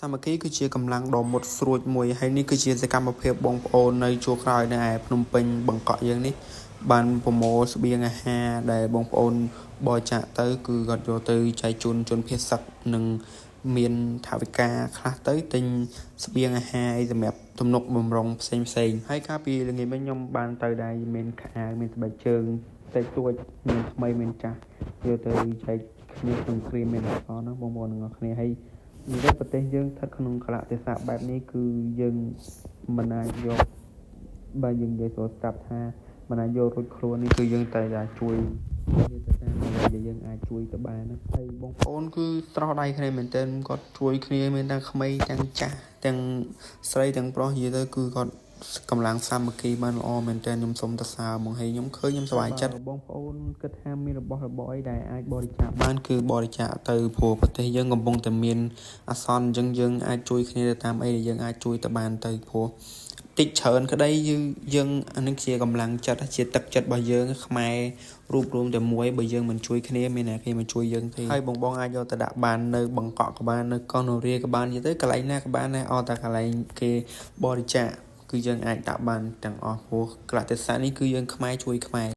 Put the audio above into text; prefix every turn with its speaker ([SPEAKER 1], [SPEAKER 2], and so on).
[SPEAKER 1] សាមគ្គីគឺជាកម្លាំងដ៏មុតស្រួចមួយហើយនេះគឺជាសកម្មភាពបងប្អូននៅជួរក្រោយនៅឯភ្នំពេញបង្កក់យើងនេះបានប្រមូលស្បៀងអាហារដែលបងប្អូនបរិច្ចាគទៅគឺគាត់យកទៅចែកជូនជនភៀសសឹកនិងមានថវិកាខ្លះទៅទិញស្បៀងអាហារអីសម្រាប់ទំនុកបំរុងផ្សេងហើយកាលពីល្ងាចមិញខ្ញុំបានទៅដែរមានខោអាវមានស្បែកជើងតិចតួចមានថ្មីមានចាស់យកទៅចែកគ្នាក្នុងគ្រាមានអសរណាបងប្អូនទាំងអស់គ្នាហើយនិយាយប្រទេសយើងស្ថិតក្នុងកលៈទេសៈបែបនេះគឺយើងមិនអាចយកបើយើងនិយាយស្រាប់ថាមិនអាចយករួចខ្លួននេះគឺយើងតែជួយគ្នាទៅតាមដែលយើងអាចជួយទៅបានណាហើយបងប្អូនគឺស្រស់ដៃគ្នាមែនទែនគាត់ជួយគ្នាមានទាំងក្មេងទាំងចាស់ទាំងស្រីទាំងប្រុសនិយាយទៅគឺគាត់កម្លាំងសាមគ្គីបានល្អមែនទែនខ្ញុំសូមសរសើរហ្មងហើយខ្ញុំឃើញខ្ញុំសប្បាយចិត្តបងប្អូនគិតថាមានរបស់របរអីដែលអាចបរិច្ចាគបានគឺបរិច្ចាគទៅព្រោះប្រទេសយើងកំពុងតែមានអាសន្នអញ្ចឹងយើងអាចជួយគ្នាទៅតាមអីដែលយើងអាចជួយទៅបានទៅព្រោះតិចច្រើនក្តីយើងអានេះជាកម្លាំងចិត្តជាទឹកចិត្តរបស់យើងខ្មែររួបរวมតែមួយបើយើងមិនជួយគ្នាមានអ្នកគេមកជួយយើងទេហើយបងអាចយកទៅដាក់បាននៅបង្កក់ក៏បាននៅកោះនរាក៏បាននិយាយទៅកន្លែងណាក៏បានដែរអត់តែកន្លែងគេបរិច្ចាគគឺយើងអាចដាក់បានទាំងអស់ព្រោះកលៈទេសៈនេះគឺយើងខ្មែរជួយខ្មែរ